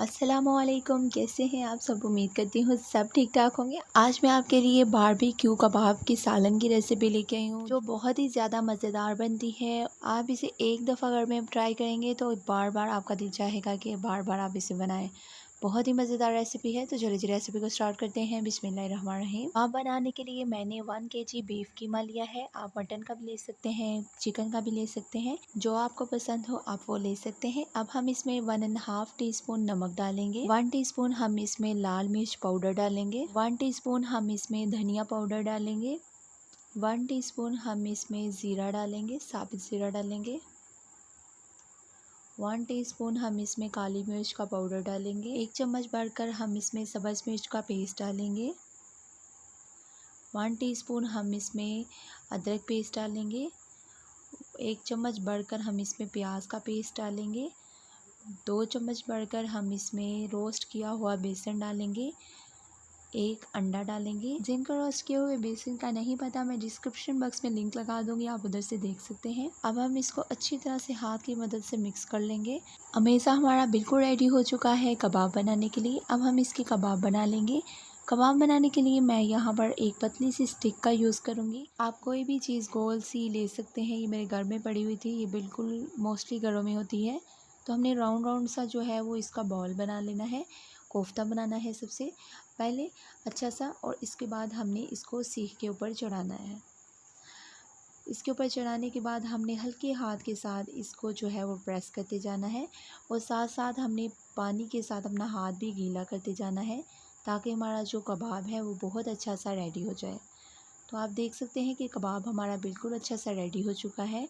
अस्सलामुअलैकुम, कैसे हैं आप सब। उम्मीद करती हूँ सब ठीक ठाक होंगे। आज मैं आपके लिए बारबेक्यू कबाब की सालन की रेसिपी लेके आई हूँ जो बहुत ही ज़्यादा मज़ेदार बनती है। आप इसे एक दफ़ा अगर में ट्राई करेंगे तो बार बार आपका दिल चाहेगा कि बार बार आप इसे बनाएं। बहुत ही मज़ेदार रेसिपी है। तो चलिए जी रेसिपी को स्टार्ट करते हैं। बिस्मिल्लाहिर्रहमानिर्रहीम। कबाब बनाने के लिए मैंने 1 kg बीफ कीमा लिया है। आप मटन का भी ले सकते हैं, चिकन का भी ले सकते हैं, जो आपको पसंद हो आप वो ले सकते हैं। अब हम इसमें 1.5 टीस्पून नमक डालेंगे। 1 टीस्पून हम इसमें लाल मिर्च पाउडर डालेंगे। 1 टीस्पून हम इसमें धनिया पाउडर डालेंगे। 1 टीस्पून हम इसमें ज़ीरा डालेंगे, साबित ज़ीरा डालेंगे। 1 टीस्पून हम इसमें काली मिर्च का पाउडर डालेंगे। 1 चम्मच भरकर हम इसमें सब्ज़ मिर्च का पेस्ट डालेंगे। 1 टीस्पून हम इसमें अदरक पेस्ट डालेंगे। 1 चम्मच बढ़कर हम इसमें प्याज का पेस्ट डालेंगे। 2 चम्मच बढ़कर हम इसमें रोस्ट किया हुआ बेसन डालेंगे। 1 अंडा डालेंगे। जिनको रोस्ट किए हुए बेसन का नहीं पता, मैं डिस्क्रिप्शन बॉक्स में लिंक लगा दूंगी, आप उधर से देख सकते हैं। अब हम इसको अच्छी तरह से हाथ की मदद से मिक्स कर लेंगे। अमेज़ा हमारा बिल्कुल रेडी हो चुका है कबाब बनाने के लिए। अब हम इसके कबाब बना लेंगे। कबाब बनाने के लिए मैं यहाँ पर एक पतली सी स्टिक का यूज़ करूँगी। आप कोई भी चीज़ गोल सी ले सकते हैं। ये मेरे घर में पड़ी हुई थी, ये बिल्कुल मोस्टली घरों में होती है। तो हमने राउंड राउंड सा जो है वो इसका बॉल बना लेना है। कोफ्ता बनाना है सबसे पहले अच्छा सा, और इसके बाद हमने इसको सीख के ऊपर चढ़ाना है। इसके ऊपर चढ़ाने के बाद हमने हल्के हाथ के साथ इसको जो है वो प्रेस करते जाना है, और साथ साथ हमने पानी के साथ अपना हाथ भी गीला करते जाना है, ताकि हमारा जो कबाब है वो बहुत अच्छा सा रेडी हो जाए। तो आप देख सकते हैं कि कबाब हमारा बिल्कुल अच्छा सा रेडी हो चुका है।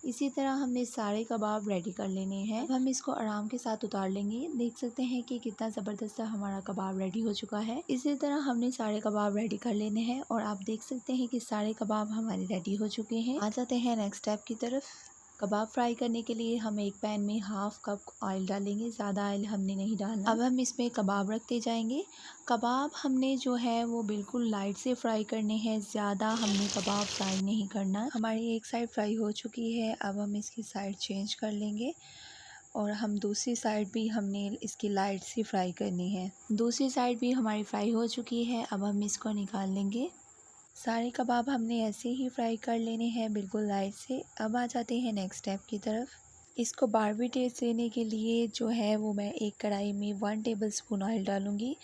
इसी तरह हमने सारे कबाब रेडी कर लेने हैं। अब हम इसको आराम के साथ उतार लेंगे। देख सकते हैं कि कितना ज़बरदस्त हमारा कबाब रेडी हो चुका है। इसी तरह हमने सारे कबाब रेडी कर लेने हैं, और आप देख सकते हैं कि सारे कबाब हमारे रेडी हो चुके हैं। आ जाते हैं नेक्स्ट स्टेप की तरफ। कबाब फ्राई करने के लिए हम एक पैन में 1/2 कप ऑयल डालेंगे। ज़्यादा ऑयल हमने नहीं डालना। अब हम इसमें कबाब रखते जाएंगे। कबाब हमने जो है वो बिल्कुल लाइट से फ्राई करने हैं, ज़्यादा हमने कबाब फ्राई नहीं करना। हमारी एक साइड फ्राई हो चुकी है। अब हम इसकी साइड चेंज कर लेंगे, और हम दूसरी साइड भी हमने इसकी लाइट से फ्राई करनी है। दूसरी साइड भी हमारी फ्राई हो चुकी है। अब हम इसको निकाल लेंगे। सारे कबाब हमने ऐसे ही फ्राई कर लेने हैं बिल्कुल लाइट से। अब आ जाते हैं नेक्स्ट स्टेप की तरफ। इसको बारबी टेस्ट देने के लिए जो है वो मैं एक कढ़ाई में 1 टेबलस्पून ऑयल डालूंगी,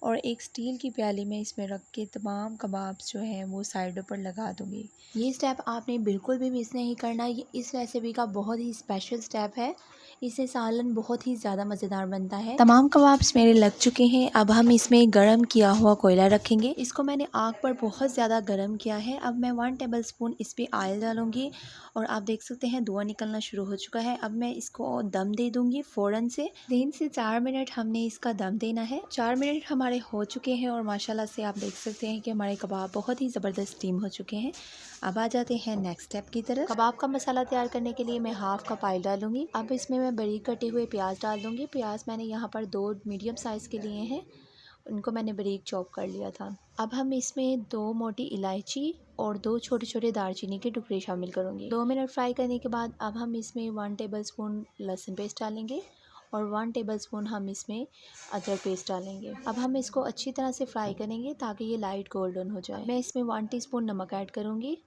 और एक स्टील की प्याली में इसमें रख के तमाम कबाब जो हैं वो साइडों पर लगा दूंगी। ये स्टेप आपने बिल्कुल भी मिस नहीं करना। ये इस रेसिपी का बहुत ही स्पेशल स्टेप है। इससे सालन बहुत ही ज़्यादा मज़ेदार बनता है। तमाम कबाब्स मेरे लग चुके हैं। अब हम इसमें गरम किया हुआ कोयला रखेंगे। इसको मैंने आग पर बहुत ज़्यादा गरम किया है। अब मैं 1 टेबलस्पून इस पर ऑयल डालूंगी, और आप देख सकते हैं धुआं निकलना शुरू हो चुका है। अब मैं इसको दम दे दूंगी फ़ौरन से। 3 से 4 मिनट हमने इसका दम देना है। 4 मिनट हमारे हो चुके हैं, और माशाल्लाह से आप देख सकते हैं कि हमारे कबाब बहुत ही ज़बरदस्त स्टीम हो चुके हैं। अब आ जाते हैं नेक्स्ट स्टेप की तरफ। कबाब का मसाला तैयार करने के लिए मैं 1/2 कप ऑयल डालूंगी। अब इसमें मैं बारीक कटे हुए प्याज डाल दूंगी। प्याज मैंने यहाँ पर 2 मीडियम साइज़ के लिए हैं, उनको मैंने बारीक चॉप कर लिया था। अब हम इसमें 2 मोटी इलायची और 2 छोटे छोटे दालचीनी के टुकड़े शामिल करूँगी। 2 मिनट फ्राई करने के बाद अब हम इसमें 1 टेबलस्पून लहसुन पेस्ट डालेंगे, और 1 टेबलस्पून हम इसमें अदरक पेस्ट डालेंगे। अब हम इसको अच्छी तरह से फ्राई करेंगे ताकि ये लाइट गोल्डन हो जाए। मैं इसमें 1 टीस्पून नमक ऐड करूँगी,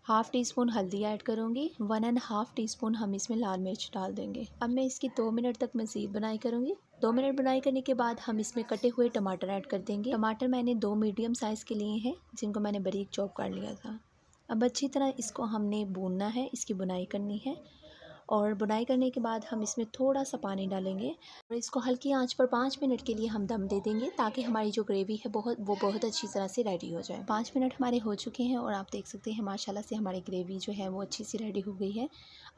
1/2 टीस्पून हल्दी ऐड करूँगी, 1.5 टीस्पून हम इसमें लाल मिर्च डाल देंगे। अब मैं इसकी 2 मिनट तक मज़ीद बुनाई करूँगी। 2 मिनट बुनाई करने के बाद हम इसमें कटे हुए टमाटर ऐड कर देंगे। टमाटर मैंने 2 मीडियम साइज़ के लिए हैं, जिनको मैंने बारीक चॉप कर लिया था। अब अच्छी तरह इसको हमने भूनना है, इसकी बुनाई करनी है, और बुनाई करने के बाद हम इसमें थोड़ा सा पानी डालेंगे, और इसको हल्की आंच पर 5 मिनट के लिए हम दम दे देंगे, ताकि हमारी जो ग्रेवी है बहुत अच्छी तरह से रेडी हो जाए। 5 मिनट हमारे हो चुके हैं, और आप देख सकते हैं माशाल्लाह से हमारी ग्रेवी जो है वो अच्छी सी रेडी हो गई है।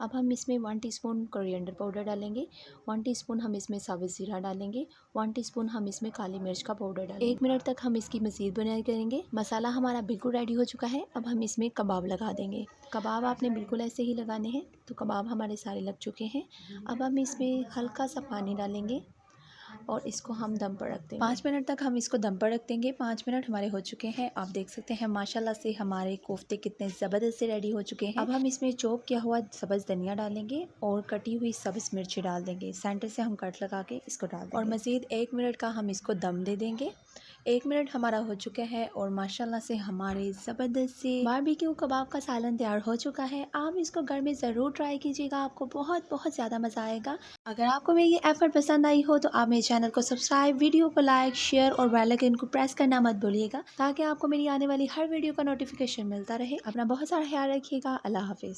अब हम इसमें 1 टीस्पून कोरिएंडर पाउडर डालेंगे, 1 टीस्पून हम इसमें साबुत ज़ीरा डालेंगे, 1 टीस्पून हम इसमें काली मिर्च का पाउडर डालेंगे। 1 मिनट तक हम इसकी मज़ीद बुनाई करेंगे। मसाला हमारा बिल्कुल रेडी हो चुका है। अब हम इसमें कबाब लगा देंगे। कबाब आपने बिल्कुल ऐसे ही लगाने हैं। तो कबाब हमारे सारे लग चुके हैं। अब हम इसमें हल्का सा पानी डालेंगे, और इसको हम दम पर रख देंगे। 5 मिनट तक हम इसको दम पर रख देंगे। 5 मिनट हमारे हो चुके हैं। आप देख सकते हैं माशाल्लाह से हमारे कोफ्ते कितने ज़बरदस्त से रेडी हो चुके हैं। अब हम इसमें चॉप किया हुआ सब्ज़ धनिया डालेंगे और कटी हुई सब्ज़ मिर्ची डाल देंगे। सेंटर से हम कट लगा के इसको डाल देंगे और मज़ीद 1 मिनट का हम इसको दम दे देंगे। 1 मिनट हमारा हो चुका है और माशाल्लाह से हमारे ज़बरदस्त से बारबेक्यू कबाब का सालन तैयार हो चुका है। आप इसको घर में ज़रूर ट्राई कीजिएगा, आपको बहुत बहुत ज़्यादा मज़ा आएगा। अगर आपको मेरी ये एफर्ट पसंद आई हो तो आप मेरे चैनल को सब्सक्राइब, वीडियो को लाइक, शेयर और बेल आइकन को प्रेस करना मत भूलिएगा ताकि आपको मेरी आने वाली हर वीडियो का नोटिफिकेशन मिलता रहे। अपना बहुत सारा ख्याल रखिएगा। अल्लाह हाफिज़।